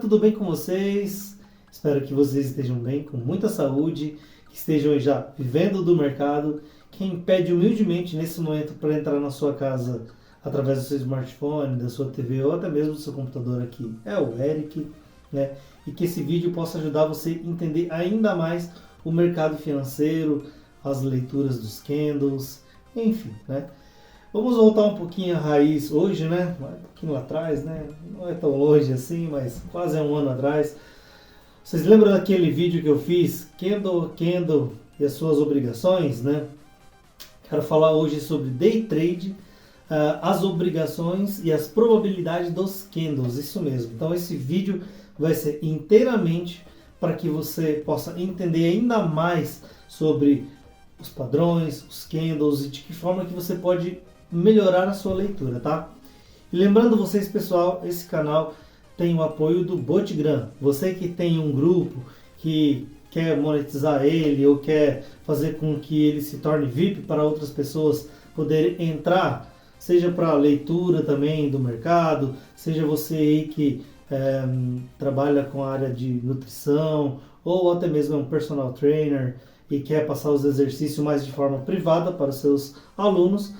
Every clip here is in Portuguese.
tudo bem com vocês? Espero que vocês estejam bem, com muita saúde, que estejam já vivendo do mercado. Quem pede humildemente nesse momento para entrar na sua casa através do seu smartphone, da sua TV ou até mesmo do seu computador aqui é o Eric, né? E que esse vídeo possa ajudar você a entender ainda mais o mercado financeiro, as leituras dos candles, enfim, né? Vamos voltar um pouquinho à raiz hoje, né? Um pouquinho lá atrás, né? Não é tão longe assim, mas quase um ano atrás. Vocês lembram daquele vídeo que eu fiz? Candle e as suas obrigações, né? Quero falar hoje sobre day trade, as obrigações e as probabilidades dos candles, isso mesmo. Então esse vídeo vai ser inteiramente para que você possa entender ainda mais sobre os padrões, os candles e de que forma que você pode melhorar a sua leitura, tá? E lembrando vocês, pessoal, esse canal tem o apoio do Botgram. Você que tem um grupo que quer monetizar ele ou quer fazer com que ele se torne VIP para outras pessoas poderem entrar, seja para leitura também do mercado, seja você aí que trabalha com a área de nutrição ou até mesmo é um personal trainer e quer passar os exercícios mais de forma privada para os seus alunos,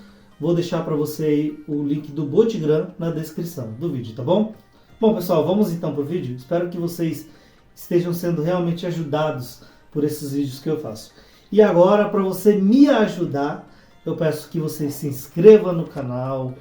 vou deixar para você aí o link do Botgram na descrição do vídeo, tá bom? Bom, pessoal, vamos então para o vídeo. Espero que vocês estejam sendo realmente ajudados por esses vídeos que eu faço. E agora, para você me ajudar, eu peço que você se inscreva no canal.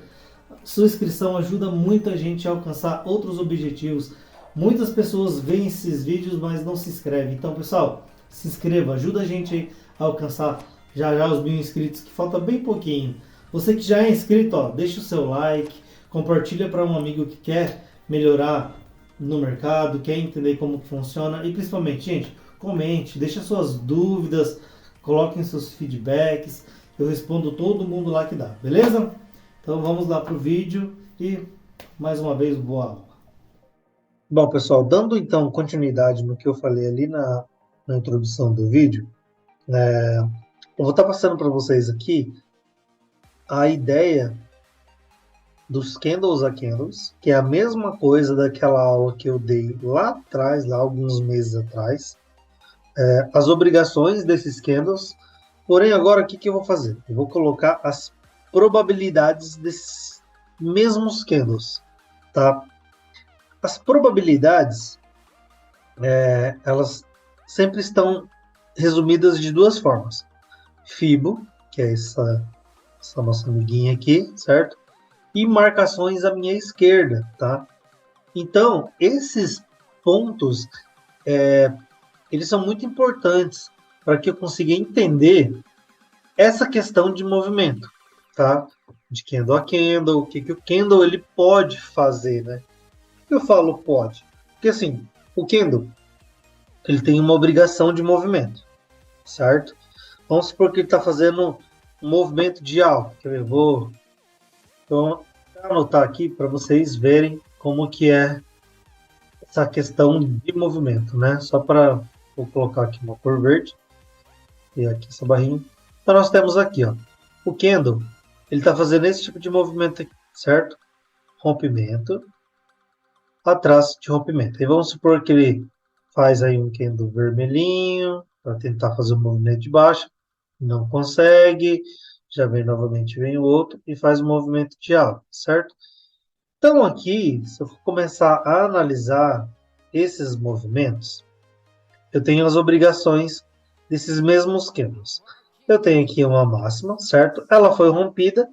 Sua inscrição ajuda muita gente a alcançar outros objetivos. Muitas pessoas veem esses vídeos, mas não se inscrevem. Então, pessoal, se inscreva, ajuda a gente a alcançar já os 1000 inscritos, que falta bem pouquinho. Você que já é inscrito, ó, deixa o seu like, compartilha para um amigo que quer melhorar no mercado, quer entender como funciona e principalmente, gente, comente, deixa suas dúvidas, coloquem seus feedbacks, eu respondo todo mundo lá que dá, beleza? Então vamos lá para o vídeo e mais uma vez boa aula. Bom, pessoal, dando então continuidade no que eu falei ali na introdução do vídeo, eu vou estar passando para vocês aqui a ideia dos candles a candles, que é a mesma coisa daquela aula que eu dei lá atrás, lá alguns meses atrás, as obrigações desses candles, porém agora o que eu vou fazer? Eu vou colocar as probabilidades desses mesmos candles, tá? As probabilidades, elas sempre estão resumidas de duas formas. Fibo, que é essa nossa amiguinha aqui, certo? E marcações à minha esquerda, tá? Então, esses pontos, eles são muito importantes para que eu consiga entender essa questão de movimento, tá? De candle a candle, o que o candle ele pode fazer, né? Por que eu falo pode? Porque assim, o candle, ele tem uma obrigação de movimento, certo? Vamos supor que ele está fazendo um movimento de alta. Eu vou anotar aqui para vocês verem como que é essa questão de movimento, né? Só para vou colocar aqui uma cor verde e aqui essa barrinha. Então nós temos aqui, ó, o candle, ele está fazendo esse tipo de movimento aqui, certo? Rompimento, atrás de rompimento. E vamos supor que ele faz aí um candle vermelhinho para tentar fazer um movimento de baixa, não consegue, já vem novamente, vem o outro e faz um movimento de alta, certo? Então aqui, se eu for começar a analisar esses movimentos, eu tenho as obrigações desses mesmos candles. Eu tenho aqui uma máxima, certo? Ela foi rompida.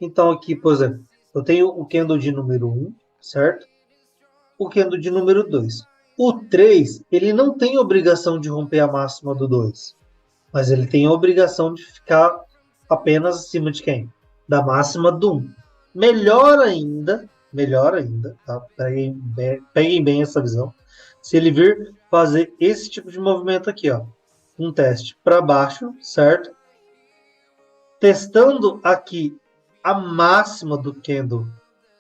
Então aqui, por exemplo, eu tenho o candle de número 1, certo? O candle de número 2. O 3, ele não tem obrigação de romper a máxima do 2, mas ele tem a obrigação de ficar apenas acima de quem? Da máxima do 1. Melhor ainda, tá? Peguem bem essa visão. Se ele vir fazer esse tipo de movimento aqui, ó, um teste para baixo, certo? Testando aqui a máxima do candle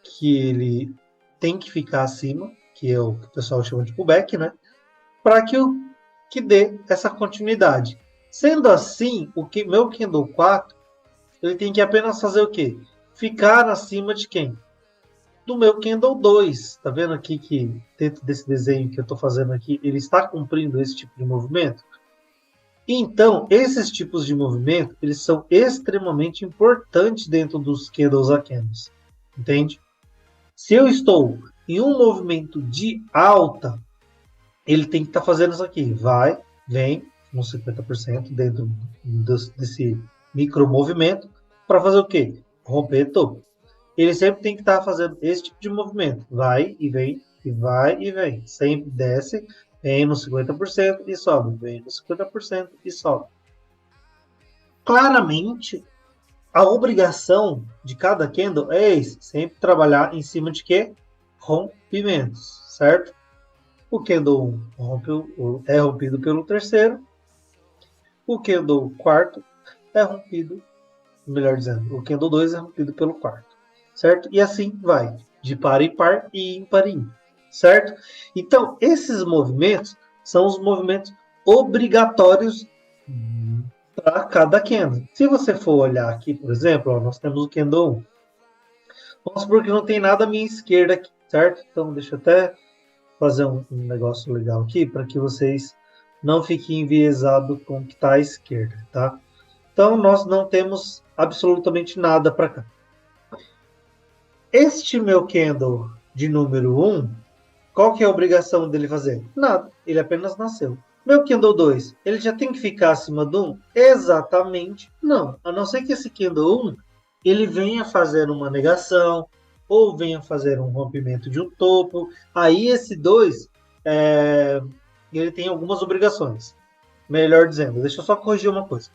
que ele tem que ficar acima, que é o que o pessoal chama de pullback, né? Para que dê essa continuidade. Sendo assim, meu candle 4, ele tem que apenas fazer o quê? Ficar acima de quem? do meu Candle 2. Tá vendo aqui que dentro desse desenho que eu estou fazendo aqui, ele está cumprindo esse tipo de movimento? Então, esses tipos de movimento, eles são extremamente importantes dentro dos candles a candles. Entende? Se eu estou em um movimento de alta, ele tem que estar fazendo isso aqui. Vai, vem, uns 50% dentro desse micro movimento, para fazer o quê? Romper topo. Ele sempre tem que estar fazendo esse tipo de movimento. Vai e vem, e vai e vem. Sempre desce, vem no 50% e sobe. Vem no 50% e sobe. Claramente, a obrigação de cada candle é esse. Sempre trabalhar em cima de quê? Rompimentos, certo? O candle 1 é rompido pelo terceiro. O candle quarto é rompido, melhor dizendo, o candle 2 é rompido pelo quarto, certo? E assim vai, de par em par e ímpar em ímpar, certo? Então, esses movimentos são os movimentos obrigatórios para cada candle. Se você for olhar aqui, por exemplo, ó, nós temos o candle 1. Vamos supor que não tem nada à minha esquerda aqui, certo? Então, deixa eu até fazer um negócio legal aqui para que vocês não fiquem enviesados com o que está à esquerda, tá? Então, nós não temos absolutamente nada para cá. Este meu candle de número 1, qual que é a obrigação dele fazer? Nada, ele apenas nasceu. Meu candle 2, ele já tem que ficar acima do 1? Exatamente não. A não ser que esse candle 1, ele venha fazer uma negação, ou venha fazer um rompimento de um topo. Aí esse 2, ele tem algumas obrigações. Melhor dizendo, deixa eu só corrigir uma coisa.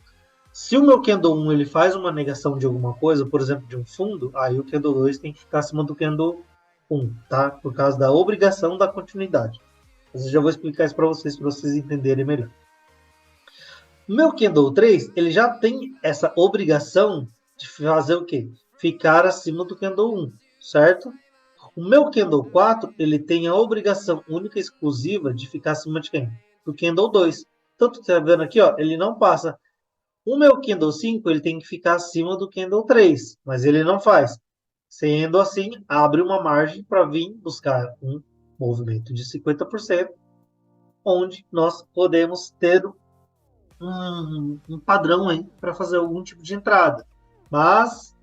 Se o meu candle 1 ele faz uma negação de alguma coisa, por exemplo, de um fundo, aí o candle 2 tem que ficar acima do candle 1, tá? Por causa da obrigação da continuidade. Mas eu já vou explicar isso para vocês entenderem melhor. O meu candle 3, ele já tem essa obrigação de fazer o quê? Ficar acima do candle 1, certo? O meu candle 4, ele tem a obrigação única e exclusiva de ficar acima de quem? Do candle 2. Então, tu tá vendo aqui, ó, ele não passa. O meu candle 5, ele tem que ficar acima do candle 3, mas ele não faz. Sendo assim, abre uma margem para vir buscar um movimento de 50%, onde nós podemos ter um padrão aí para fazer algum tipo de entrada. Mas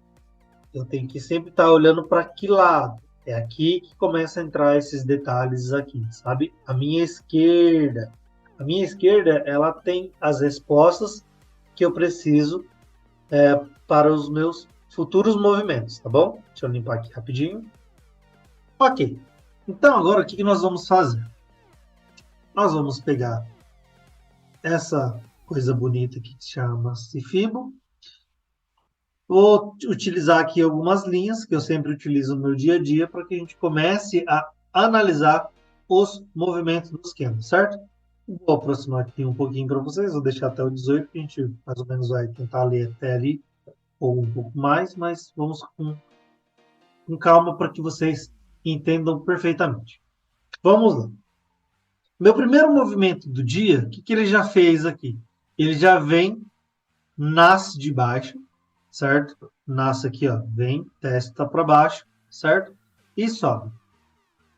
eu tenho que sempre estar olhando para que lado. É aqui que começa a entrar esses detalhes aqui, sabe? A minha esquerda, ela tem as respostas que eu preciso para os meus futuros movimentos, tá bom? Deixa eu limpar aqui rapidinho. Ok. Então, agora o que nós vamos fazer? Nós vamos pegar essa coisa bonita que chama-se Fibo. Vou utilizar aqui algumas linhas que eu sempre utilizo no meu dia a dia para que a gente comece a analisar os movimentos dos candles, certo? Vou aproximar aqui um pouquinho para vocês, vou deixar até o 18, que a gente mais ou menos vai tentar ler até ali, ou um pouco mais, mas vamos com calma para que vocês entendam perfeitamente. Vamos lá. Meu primeiro movimento do dia, o que ele já fez aqui? Ele já vem, nasce de baixo, certo? Nasce aqui, ó, vem, testa para baixo, certo? E sobe.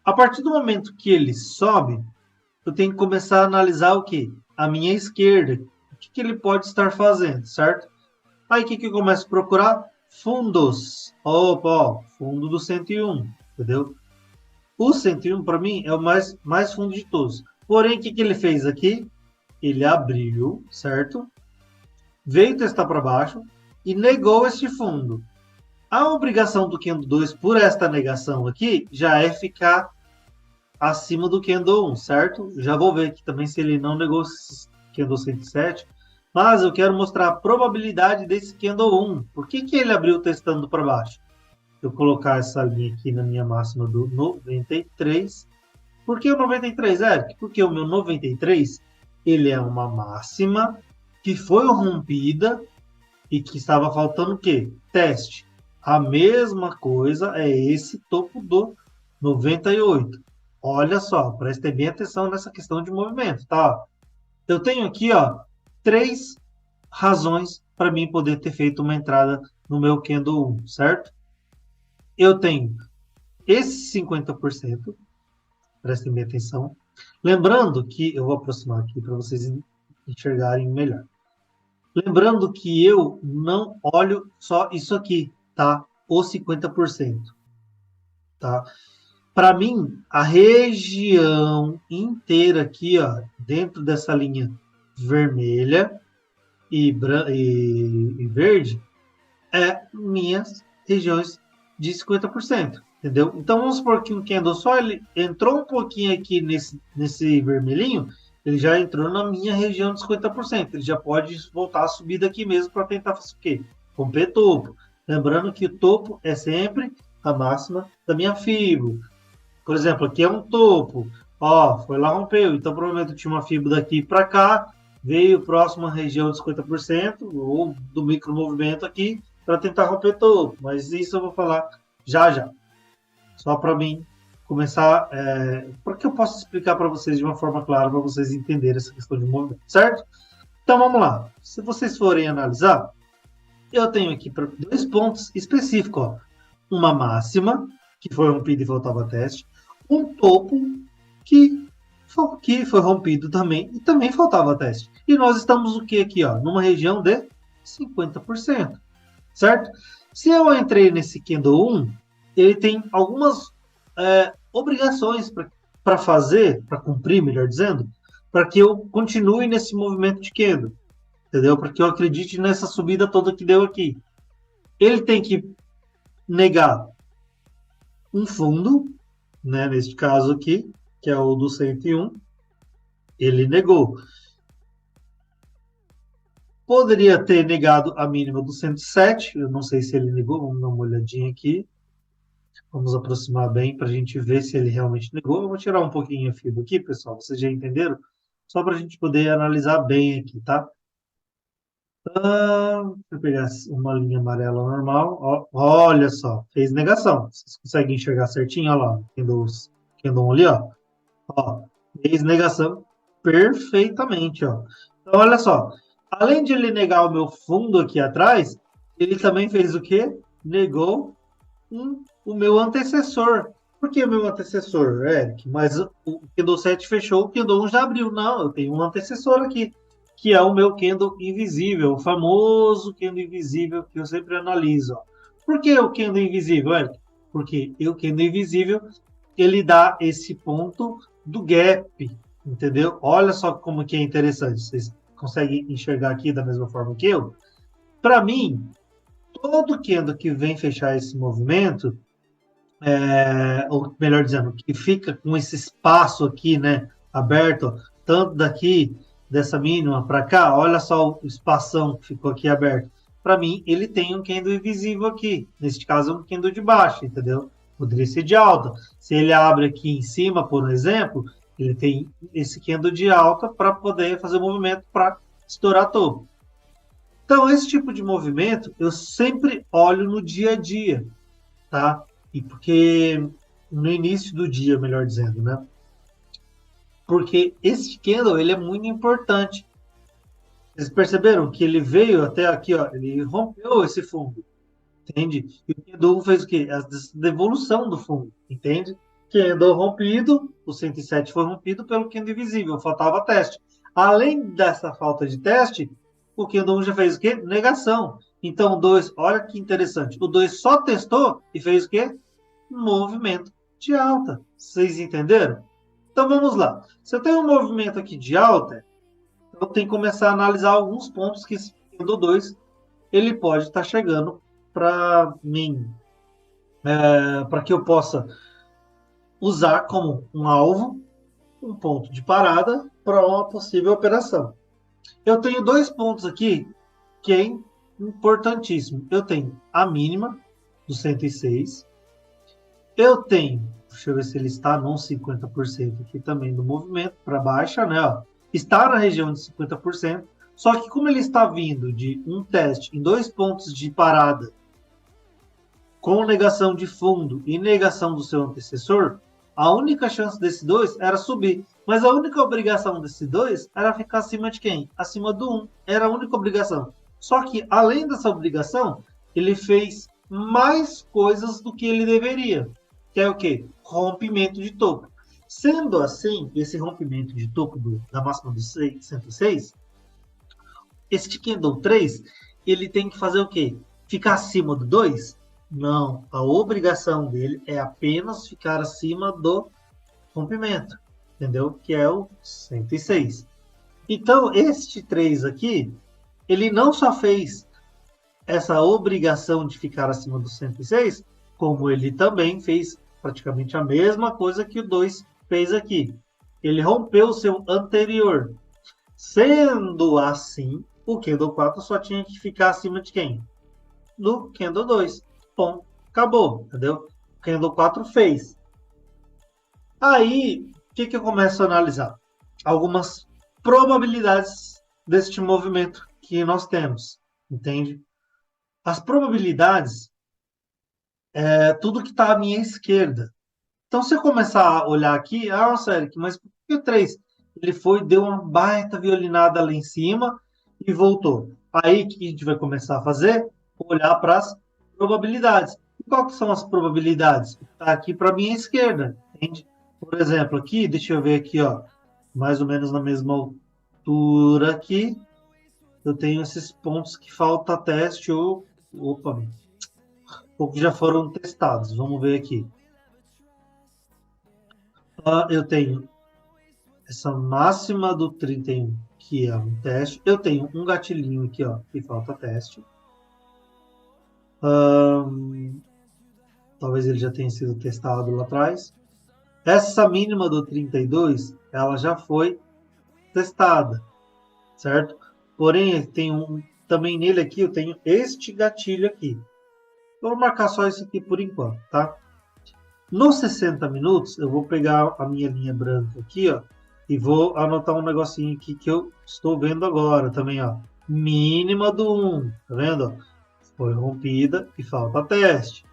A partir do momento que ele sobe, eu tenho que começar a analisar o quê? A minha esquerda. O que ele pode estar fazendo, certo? Aí o que eu começo a procurar? Fundos. Opa, ó, fundo do 101, entendeu? O 101, para mim, é o mais fundo de todos. Porém, o que ele fez aqui? Ele abriu, certo? Veio testar para baixo e negou este fundo. A obrigação do candle 2 por esta negação aqui já é ficar acima do candle 1, certo? Já vou ver aqui também se ele não negou esse candle 107. Mas eu quero mostrar a probabilidade desse candle 1. Por que ele abriu testando para baixo? Eu colocar essa linha aqui na minha máxima do 93. Por que o 93, Eric? Porque o meu 93, ele é uma máxima que foi rompida e que estava faltando o quê? Teste. A mesma coisa é esse topo do 98. Olha só, prestem bem atenção nessa questão de movimento, tá? Eu tenho aqui, ó, 3 razões para mim poder ter feito uma entrada no meu candle 1, certo? Eu tenho esse 50%, prestem bem atenção, lembrando que, eu vou aproximar aqui para vocês enxergarem melhor. Lembrando que eu não olho só isso aqui, tá? Os 50%, tá? Para mim, a região inteira aqui, ó, dentro dessa linha vermelha e verde, é minhas regiões de 50%, entendeu? Então, vamos supor que um candle só ele entrou um pouquinho aqui nesse vermelhinho, ele já entrou na minha região de 50%. Ele já pode voltar a subir daqui mesmo para tentar fazer o quê? Romper topo. Lembrando que o topo é sempre a máxima da minha fibra. Por exemplo, aqui é um topo. Ó, foi lá, rompeu. Então, provavelmente eu tinha uma fibra daqui para cá, veio próximo à região de 50%, ou do micromovimento aqui, para tentar romper topo. Mas isso eu vou falar já já. Só para mim começar, porque eu posso explicar para vocês de uma forma clara, para vocês entenderem essa questão de movimento, certo? Então vamos lá. Se vocês forem analisar, eu tenho aqui 2 pontos específicos. Ó. Uma máxima, que foi rompida e faltava teste. Um topo, que foi rompido também e também faltava teste. E nós estamos o que aqui? Ó, numa região de 50%, certo? Se eu entrei nesse candle 1, ele tem algumas obrigações para fazer, para cumprir, melhor dizendo, para que eu continue nesse movimento de candle, entendeu? Para que eu acredite nessa subida toda que deu aqui. Ele tem que negar um fundo, né, neste caso aqui, que é o do 101, ele negou. Poderia ter negado a mínima do 107, eu não sei se ele negou, vamos dar uma olhadinha aqui. Vamos aproximar bem para a gente ver se ele realmente negou. Eu vou tirar um pouquinho a fibra aqui, pessoal, vocês já entenderam? Só para a gente poder analisar bem aqui, tá? Deixa eu pegar uma linha amarela normal. Ó, olha só, fez negação. Vocês conseguem enxergar certinho? Olha lá, Candle ali, ó. Ó, fez negação perfeitamente, ó. Então, olha só. Além de ele negar o meu fundo aqui atrás, ele também fez o quê? Negou o meu antecessor. Por que o meu antecessor, Eric? Mas o Candle 7 fechou, o Candle 1 já abriu. Não, eu tenho um antecessor aqui, que é o meu Candle invisível, o famoso Candle invisível que eu sempre analiso. Ó. Por que o Candle invisível, Eric? Porque o Candle invisível, ele dá esse ponto do gap, entendeu? Olha só como que é interessante. Vocês conseguem enxergar aqui da mesma forma que eu? Para mim, todo candle que vem fechar esse movimento, ou melhor dizendo, que fica com esse espaço aqui, né, aberto, tanto daqui, dessa mínima para cá, olha só o espação que ficou aqui aberto. Para mim, ele tem um candle invisível aqui, neste caso, um candle de baixo, entendeu? Poderia ser de alta. Se ele abre aqui em cima, por exemplo, ele tem esse candle de alta para poder fazer o movimento para estourar topo. Então, esse tipo de movimento eu sempre olho no dia a dia, tá? E porque no início do dia, melhor dizendo, né? Porque esse candle, ele é muito importante. Vocês perceberam que ele veio até aqui, ó, ele rompeu esse fundo, entende? E o candle fez o quê? A devolução do fundo, entende? Candle rompido, o 107 foi rompido pelo candle invisível, faltava teste. Além dessa falta de teste, o candle 1 já fez o quê? Negação. Então, o 2, olha que interessante, o 2 só testou e fez o quê? Movimento de alta. Vocês entenderam? Então, vamos lá. Se eu tenho um movimento aqui de alta, eu tenho que começar a analisar alguns pontos que esse candle 2 ele pode estar chegando para mim, para que eu possa usar como um alvo, um ponto de parada para uma possível operação. Eu tenho 2 pontos aqui que é importantíssimo. Eu tenho a mínima do 106. Eu tenho, deixa eu ver se ele está nos 50% aqui também do movimento para baixa, né? Ó, está na região de 50%. Só que como ele está vindo de um teste em 2 pontos de parada, com negação de fundo e negação do seu antecessor, a única chance desse 2 era subir. Mas a única obrigação desse 2 era ficar acima de quem? Acima do 1. Era a única obrigação. Só que, além dessa obrigação, ele fez mais coisas do que ele deveria. que é o quê? Rompimento de topo. Sendo assim, esse rompimento de topo da máxima do 106, este candle 3, ele tem que fazer o quê? Ficar acima do 2? Não, a obrigação dele é apenas ficar acima do rompimento, entendeu? Que é o 106. Então, este 3 aqui, ele não só fez essa obrigação de ficar acima do 106, como ele também fez praticamente a mesma coisa que o 2 fez aqui. Ele rompeu o seu anterior. Sendo assim, o Candle 4 só tinha que ficar acima de quem? Do Candle 2. Bom, acabou, entendeu? O Candle 4 fez. Aí, o que eu começo a analisar? Algumas probabilidades deste movimento que nós temos, entende? As probabilidades é tudo que está à minha esquerda. Então, se eu começar a olhar aqui, nossa, Eric, mas por que o 3? Ele foi, deu uma baita violinada lá em cima e voltou. Aí, o que a gente vai começar a fazer? Olhar para as probabilidades. E qual que são as probabilidades? Está aqui para a minha esquerda, entende? Por exemplo, aqui, deixa eu ver aqui, ó, mais ou menos na mesma altura aqui, eu tenho esses pontos que falta teste ou que já foram testados. Vamos ver aqui. Eu tenho essa máxima do 31, que é um teste. Eu tenho um gatilhinho aqui, ó, que falta teste. Talvez ele já tenha sido testado lá atrás. Essa mínima do 32, ela já foi testada, certo? Porém, tem também nele aqui, eu tenho este gatilho aqui. Eu vou marcar só isso aqui por enquanto, tá? Nos 60 minutos, eu vou pegar a minha linha branca aqui, ó, e vou anotar um negocinho aqui que eu estou vendo agora também, ó. Mínima do 1, tá vendo? Foi rompida e falta teste.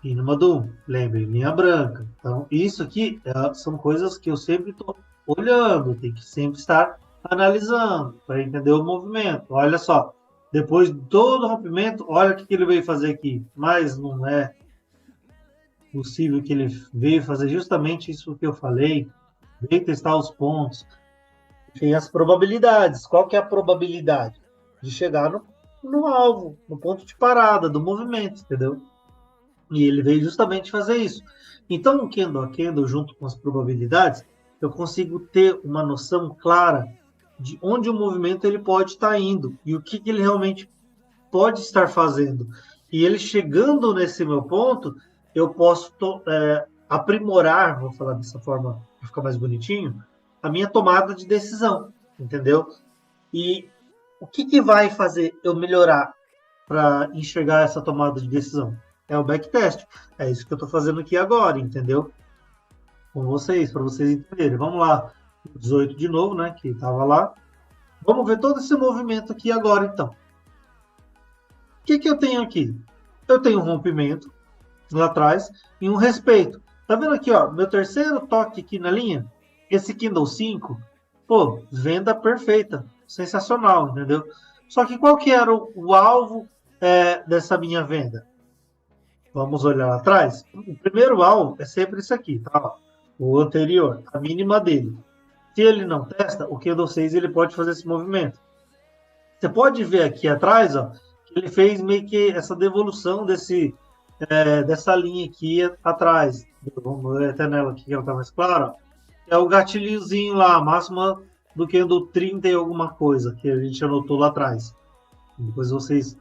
Mínima do 1, lembre, linha branca. Então, isso aqui são coisas que eu sempre estou olhando, tem que sempre estar analisando para entender o movimento. Olha só, depois de todo o rompimento, olha o que ele veio fazer aqui. Mas não é possível que ele veio fazer justamente isso que eu falei, veio testar os pontos, tem as probabilidades. Qual que é a probabilidade? De chegar no alvo, no ponto de parada do movimento, entendeu? E ele veio justamente fazer isso. Então, no candle a candle, junto com as probabilidades, eu consigo ter uma noção clara de onde o movimento ele pode estar indo e o que ele realmente pode estar fazendo. E ele chegando nesse meu ponto, eu posso aprimorar, vou falar dessa forma para ficar mais bonitinho, a minha tomada de decisão, entendeu? E o que vai fazer eu melhorar para enxergar essa tomada de decisão? É o backtest. É isso que eu estou fazendo aqui agora, entendeu? Com vocês, para vocês entenderem. Vamos lá, 18 de novo, né? Que estava lá. Vamos ver todo esse movimento aqui agora, então. O que eu tenho aqui? Eu tenho um rompimento lá atrás e um respeito. Tá vendo aqui, ó? Meu terceiro toque aqui na linha, esse Kindle 5, pô, venda perfeita, sensacional, entendeu? Só que qual que era o alvo dessa minha venda? Vamos olhar lá atrás. O primeiro alvo é sempre isso aqui, tá? O anterior, a mínima dele. Se ele não testa, o Kindle 6 ele pode fazer esse movimento. Você pode ver aqui atrás, ó, que ele fez meio que essa devolução dessa linha aqui atrás. Vamos ver até nela aqui que ela está mais clara. É o gatilhozinho lá, a máxima do Candle 30 e alguma coisa, que a gente anotou lá atrás. Depois vocês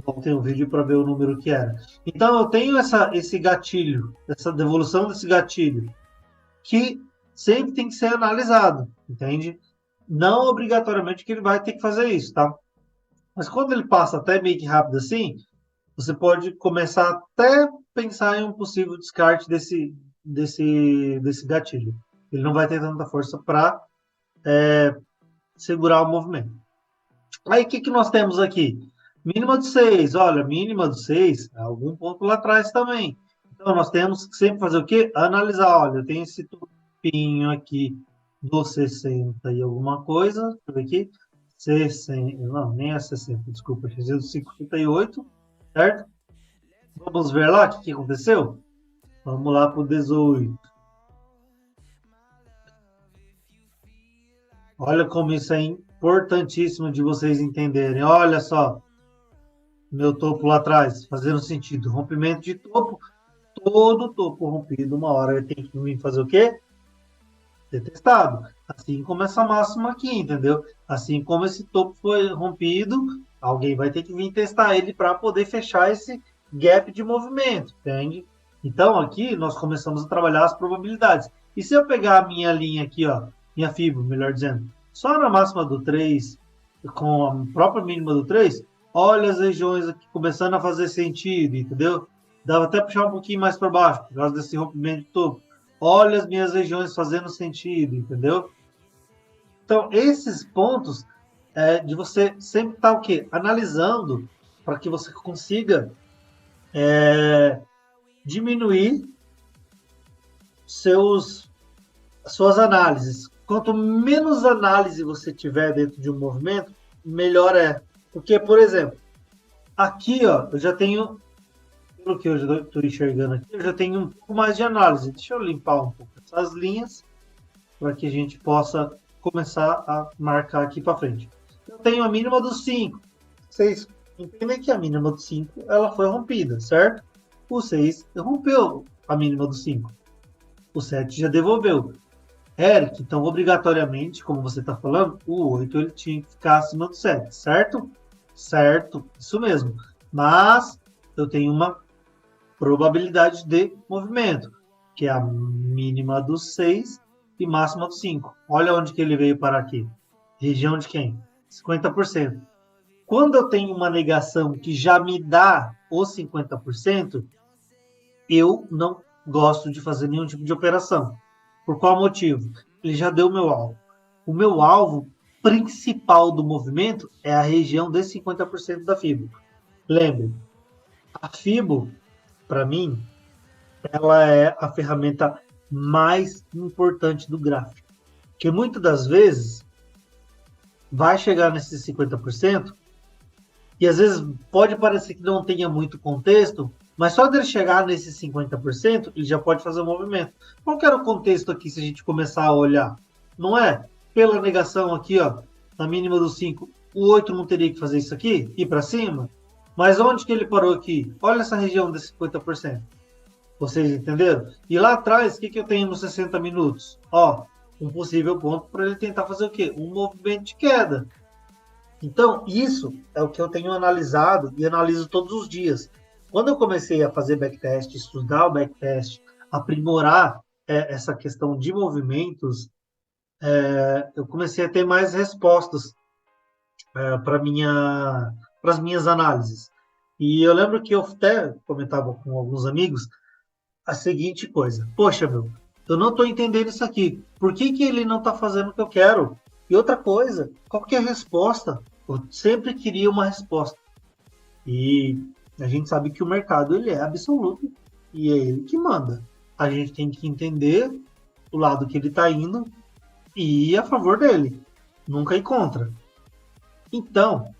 voltem o vídeo para ver o número que era. Então eu tenho esse gatilho, essa devolução desse gatilho, que sempre tem que ser analisado, entende? Não obrigatoriamente que ele vai ter que fazer isso, tá? Mas quando ele passa até meio que rápido assim, você pode começar até pensar em um possível descarte desse gatilho. Ele não vai ter tanta força para segurar o movimento. Aí o que nós temos aqui? Mínima de 6. Olha, mínima de 6, algum ponto lá atrás também. Então nós temos que sempre fazer o quê? Analisar. Olha, eu tenho esse tupinho aqui do 60 e alguma coisa. Deixa eu ver aqui. 60, não, nem é 60, desculpa, fiz 58, certo? Vamos ver lá o que aconteceu? Vamos lá para o 18. Olha como isso é importantíssimo de vocês entenderem. Olha só, meu topo lá atrás, fazendo sentido. Rompimento de topo, todo topo rompido, uma hora ele tem que vir fazer o quê? Ser testado. Assim como essa máxima aqui, entendeu? Assim como esse topo foi rompido, alguém vai ter que vir testar ele para poder fechar esse gap de movimento, entende? Então aqui nós começamos a trabalhar as probabilidades. E se eu pegar a minha linha aqui, ó, minha fibra, melhor dizendo, só na máxima do 3, com a própria mínima do 3, olha as regiões aqui começando a fazer sentido, entendeu? Dava até puxar um pouquinho mais para baixo, por causa desse rompimento de topo. Olha as minhas regiões fazendo sentido, entendeu? Então, esses pontos de você sempre estar o quê? Analisando para que você consiga diminuir suas análises. Quanto menos análise você tiver dentro de um movimento, melhor é. Porque, por exemplo, aqui ó, eu já tenho, pelo que eu estou enxergando aqui, eu já tenho um pouco mais de análise. Deixa eu limpar um pouco essas linhas para que a gente possa começar a marcar aqui para frente. Eu tenho a mínima dos 5. Vocês entendem que a mínima dos 5 ela foi rompida, certo? O 6 rompeu a mínima dos 5. O 7 já devolveu. Eric, então obrigatoriamente, como você está falando, o 8 ele tinha que ficar acima do 7, certo? Certo, isso mesmo. Mas eu tenho uma probabilidade de movimento, que é a mínima dos 6 e máxima dos 5. Olha onde que ele veio parar aqui. Região de quem? 50%. Quando eu tenho uma negação que já me dá os 50%, eu não gosto de fazer nenhum tipo de operação. Por qual motivo? Ele já deu o meu alvo. O meu alvo principal do movimento é a região de 50% da FIBO. Lembre, a FIBO, para mim, ela é a ferramenta mais importante do gráfico. Porque muitas das vezes vai chegar nesses 50% e às vezes pode parecer que não tenha muito contexto, mas só dele chegar nesses 50%, ele já pode fazer o movimento. Qual que era o contexto aqui se a gente começar a olhar? Não é? Pela negação aqui, ó, na mínima dos 5, o 8 não teria que fazer isso aqui? Ir para cima? Mas onde que ele parou aqui? Olha essa região de 50%. Vocês entenderam? E lá atrás, o que eu tenho nos 60 minutos? Ó, um possível ponto para ele tentar fazer o quê? Um movimento de queda. Então, isso é o que eu tenho analisado e analiso todos os dias. Quando eu comecei a fazer backtest, estudar o backtest, aprimorar essa questão de movimentos, eu comecei a ter mais respostas para as minhas análises. E eu lembro que eu até comentava com alguns amigos a seguinte coisa: poxa, meu, eu não estou entendendo isso aqui. Por que ele não está fazendo o que eu quero? E outra coisa, qual que é a resposta? Eu sempre queria uma resposta. E a gente sabe que o mercado ele é absoluto e é ele que manda. A gente tem que entender o lado que ele está indo e ir a favor dele, nunca ir contra. Então,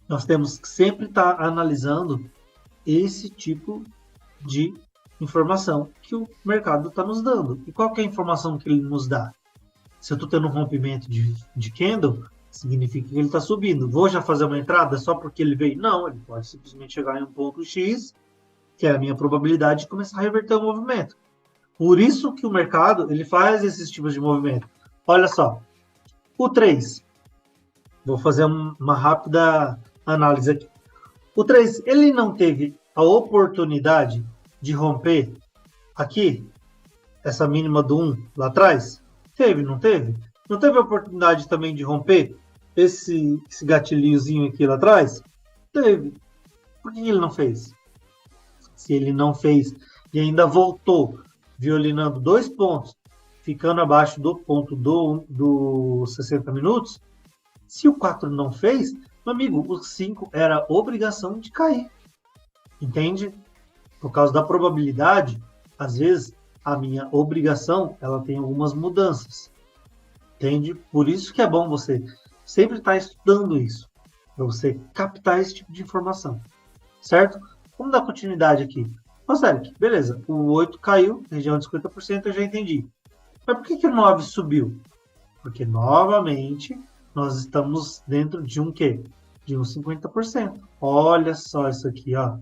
nós temos que sempre estar analisando esse tipo de informação que o mercado está nos dando. E qual que é a informação que ele nos dá? Se eu estou tendo um rompimento de candle, significa que ele está subindo. Vou já fazer uma entrada só porque ele veio? Não, ele pode simplesmente chegar em um ponto X, que é a minha probabilidade de começar a reverter o movimento. Por isso que o mercado ele faz esses tipos de movimento. Olha só, o 3. Vou fazer uma rápida análise aqui. O 3, ele não teve a oportunidade de romper aqui, essa mínima do 1 lá atrás? Teve, não teve? Não teve a oportunidade também de romper esse gatilhozinho aqui lá atrás? Teve. Por que ele não fez? Se ele não fez e ainda voltou violinando 2 pontos, ficando abaixo do ponto do 60 minutos, se o 4 não fez, meu amigo, o 5 era obrigação de cair. Entende? Por causa da probabilidade, às vezes a minha obrigação ela tem algumas mudanças. Entende? Por isso que é bom você sempre estar estudando isso, para você captar esse tipo de informação. Certo? Vamos dar continuidade aqui. Nossa, Eric, beleza. O 8 caiu, região de 50%, eu já entendi. Mas por que o 9 subiu? Porque, novamente, nós estamos dentro de um quê? De um 50%. Olha só isso aqui, ó.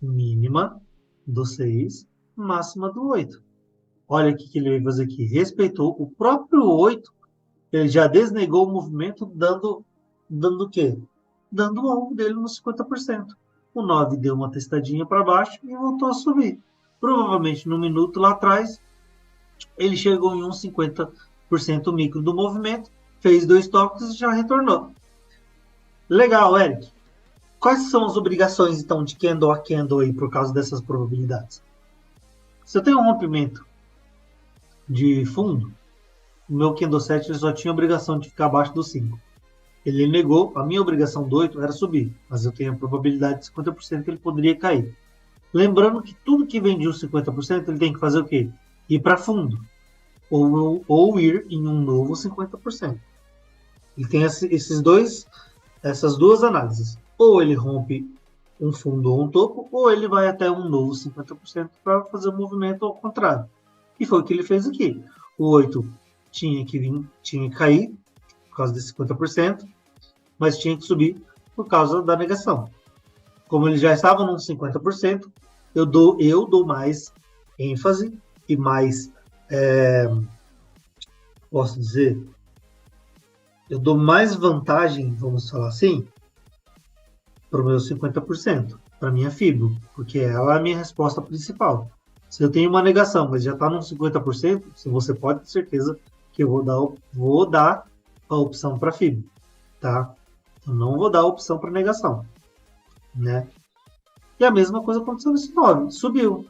Mínima do 6, máxima do 8. Olha o que ele veio fazer aqui. Respeitou o próprio 8. Ele já desnegou o movimento, dando o quê? Dando o alvo dele no 50%. O 9 deu uma testadinha para baixo e voltou a subir. Provavelmente no minuto lá atrás, ele chegou em uns 50% micro do movimento, fez 2 toques e já retornou. Legal, Eric. Quais são as obrigações, então, de candle a candle aí por causa dessas probabilidades? Se eu tenho um rompimento de fundo, o meu candle 7 ele só tinha a obrigação de ficar abaixo do 5. Ele negou, a minha obrigação do 8 era subir, mas eu tenho a probabilidade de 50% que ele poderia cair. Lembrando que tudo que vem de um 50%, ele tem que fazer o quê? Ir para fundo. Ou ir em um novo 50%. Ele tem essas duas análises. Ou ele rompe um fundo ou um topo, ou ele vai até um novo 50% para fazer o movimento ao contrário. E foi o que ele fez aqui. O 8 tinha que cair por causa desse 50%, mas tinha que subir por causa da negação. Como ele já estava num 50%, eu dou mais ênfase e mais, posso dizer, eu dou mais vantagem, vamos falar assim, para o meu 50%, para a minha FIBO, porque ela é a minha resposta principal. Se eu tenho uma negação, mas já está num 50%, você pode ter certeza que eu vou dar a opção para FIBO, tá? Eu não vou dar a opção para negação, né? E a mesma coisa aconteceu nesse 9, subiu,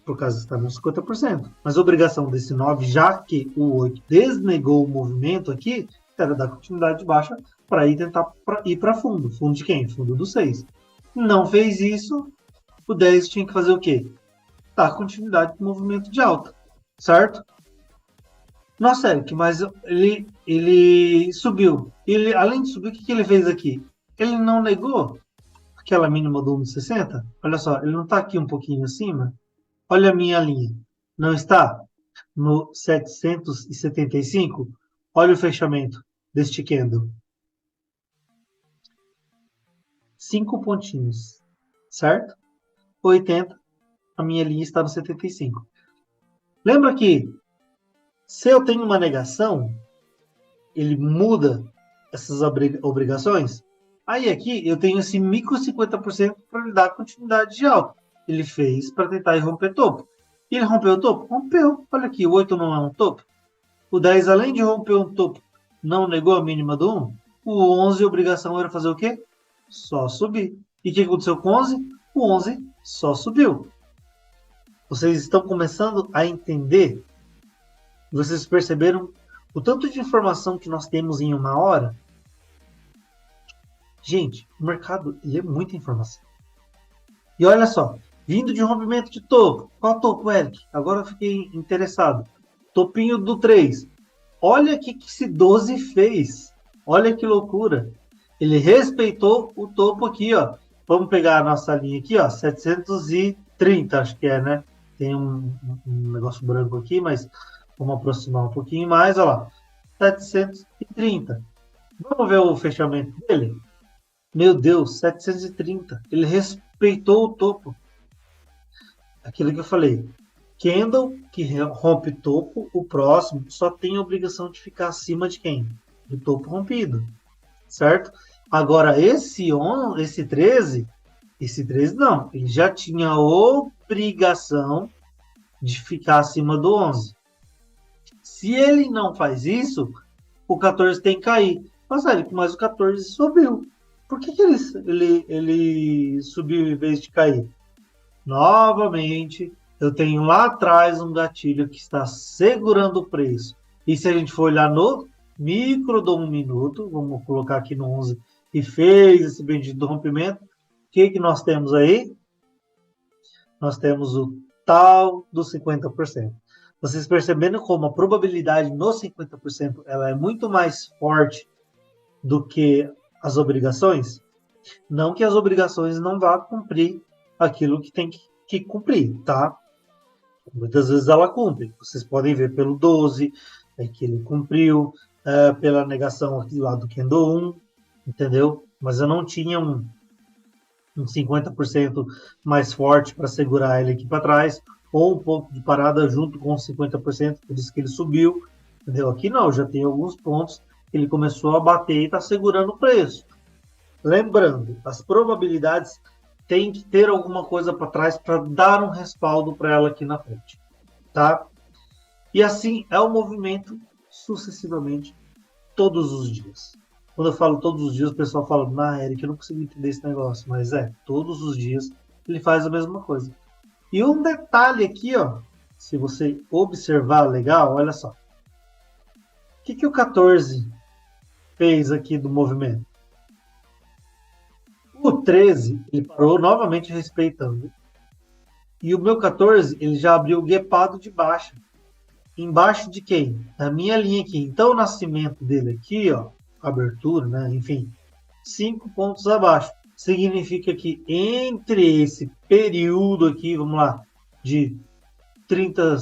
por causa de estar no 50%. Mas a obrigação desse 9, já que o 8 desnegou o movimento aqui, era dar continuidade de baixa para tentar ir para fundo. Fundo de quem? Fundo do 6. Não fez isso, o 10 tinha que fazer o quê? Dar continuidade do movimento de alta, certo? Nossa, Eric, mas ele subiu. Além de subir, o que ele fez aqui? Ele não negou aquela mínima do 1,60? Olha só, ele não está aqui um pouquinho acima? Olha a minha linha. Não está no 775? Olha o fechamento deste candle. 5 pontinhos, certo? 80, a minha linha está no 75. Lembra que se eu tenho uma negação, ele muda essas obrigações? Aí aqui eu tenho esse micro 50% para lhe dar continuidade de alta. Ele fez para tentar romper topo. E ele rompeu o topo? Rompeu. Olha aqui, o 8 não é um topo. O 10, além de romper um topo, não negou a mínima do 1. O 11, a obrigação era fazer o quê? Só subir. E o que aconteceu com o 11? O 11 só subiu. Vocês estão começando a entender? Vocês perceberam o tanto de informação que nós temos em uma hora? Gente, o mercado é muita informação. E olha só, vindo de rompimento de topo. Qual topo, Eric? Agora eu fiquei interessado. Topinho do 3. Olha o que esse 12 fez. Olha que loucura. Ele respeitou o topo aqui, ó. Vamos pegar a nossa linha aqui, ó. 730, acho que é, né? Tem um negócio branco aqui, mas vamos aproximar um pouquinho mais, ó lá. 730. Vamos ver o fechamento dele? Meu Deus, 730. Ele respeitou o topo. Aquilo que eu falei. Candle que rompe topo, o próximo só tem a obrigação de ficar acima de quem? Do topo rompido, certo? Agora, esse 13 não, ele já tinha a obrigação de ficar acima do 11. Se ele não faz isso, o 14 tem que cair. Mas o 14 subiu. Por que ele subiu em vez de cair? Novamente, eu tenho lá atrás um gatilho que está segurando o preço. E se a gente for olhar no micro do 1 minuto, vamos colocar aqui no 11, e fez esse bendito rompimento, o que nós temos aí? Nós temos o tal do 50%. Vocês percebendo como a probabilidade no 50% ela é muito mais forte do que as obrigações? Não que as obrigações não vá cumprir aquilo que tem que que cumprir, tá? Muitas vezes ela cumpre. Vocês podem ver pelo 12, que ele cumpriu, pela negação aqui lá do Kendo 1, entendeu? Mas eu não tinha um 50% mais forte para segurar ele aqui para trás, ou um pouco de parada junto com os 50%, por isso que ele subiu, entendeu? Aqui não, já tem alguns pontos que ele começou a bater e está segurando o preço. Lembrando, as probabilidades têm que ter alguma coisa para trás para dar um respaldo para ela aqui na frente, tá? E assim é o movimento sucessivamente todos os dias. Quando eu falo todos os dias, o pessoal fala, Eric, eu não consigo entender esse negócio. Mas todos os dias ele faz a mesma coisa. E um detalhe aqui, ó, se você observar legal, olha só. O que o 14 fez aqui do movimento? O 13, ele parou novamente respeitando. E o meu 14, ele já abriu o guepado de baixo. Embaixo de quem? Da minha linha aqui. Então o nascimento dele aqui, ó, abertura, né? Enfim, 5 pontos abaixo. Significa que entre esse período aqui, vamos lá, de 30,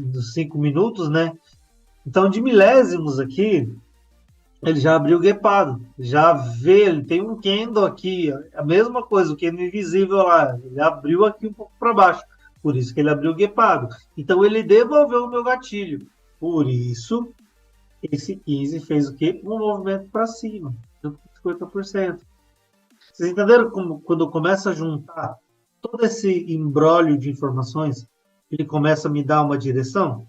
dos 5 minutos, né? Então, de milésimos aqui, ele já abriu o guepado. Já vê, ele tem um candle aqui, a mesma coisa, o candle invisível lá. Ele abriu aqui um pouco para baixo. Por isso que ele abriu o guepado. Então, ele devolveu o meu gatilho. Por isso, esse 15 fez o quê? Um movimento para cima, de 50%. Vocês entenderam como, quando começa a juntar todo esse embrólio de informações, ele começa a me dar uma direção?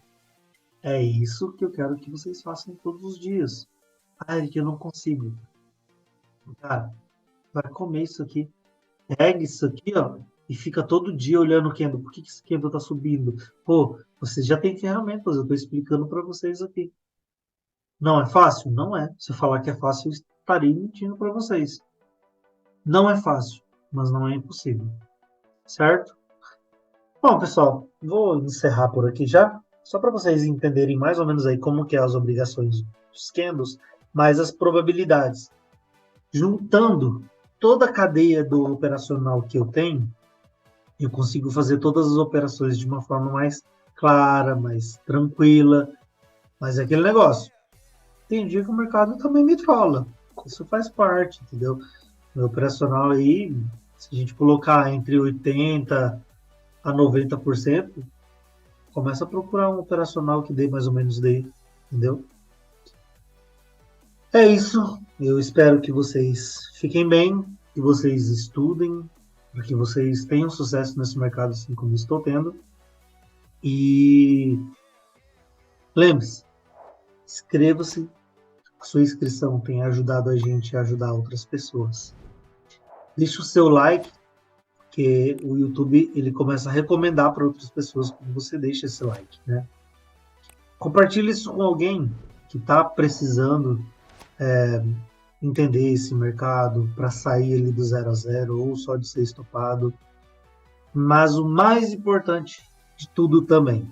É isso que eu quero que vocês façam todos os dias. Eric, eu não consigo. Cara, vai comer isso aqui. Pega isso aqui, ó, e fica todo dia olhando o candle. Por que esse candle tá subindo? Pô, vocês já têm ferramentas, eu tô explicando para vocês aqui. Não é fácil? Não é. Se eu falar que é fácil, eu estarei mentindo para vocês. Não é fácil, mas não é impossível. Certo? Bom, pessoal, vou encerrar por aqui já, só para vocês entenderem mais ou menos aí como que é as obrigações dos candles, mais as probabilidades. Juntando toda a cadeia do operacional que eu tenho, eu consigo fazer todas as operações de uma forma mais clara, mais tranquila, mas é aquele negócio. Tem dia que o mercado também me trola. Isso faz parte, entendeu? O operacional aí, se a gente colocar entre 80% a 90%, começa a procurar um operacional que dê mais ou menos daí, entendeu? É isso. Eu espero que vocês fiquem bem, que vocês estudem, para que vocês tenham sucesso nesse mercado assim como estou tendo. E lembre-se, inscreva-se. A sua inscrição tem ajudado a gente a ajudar outras pessoas. Deixe o seu like, que o YouTube ele começa a recomendar para outras pessoas quando você deixa esse like, né? Compartilhe isso com alguém que está precisando entender esse mercado para sair ali do 0 a 0 ou só de ser estopado. Mas o mais importante de tudo também,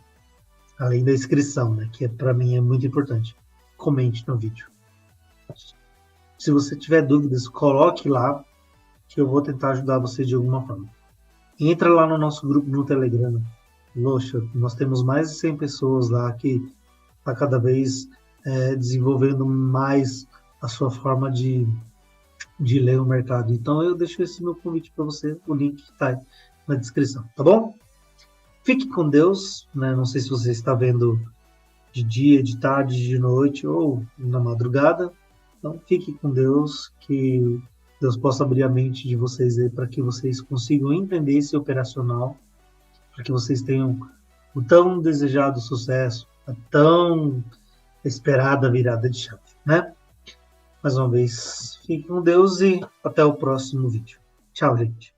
além da inscrição, né, que para mim é muito importante, comente no vídeo. Se você tiver dúvidas, coloque lá, que eu vou tentar ajudar você de alguma forma. Entra lá no nosso grupo no Telegram. Poxa, nós temos mais de 100 pessoas lá que está cada vez desenvolvendo mais a sua forma de ler o mercado. Então eu deixo esse meu convite para você, o link está aí na descrição, tá bom? Fique com Deus, né? Não sei se você está vendo de dia, de tarde, de noite ou na madrugada. Então fique com Deus, que Deus possa abrir a mente de vocês aí para que vocês consigam entender esse operacional, para que vocês tenham o tão desejado sucesso, a tão esperada virada de chave, né? Mais uma vez, fique com Deus e até o próximo vídeo. Tchau, gente.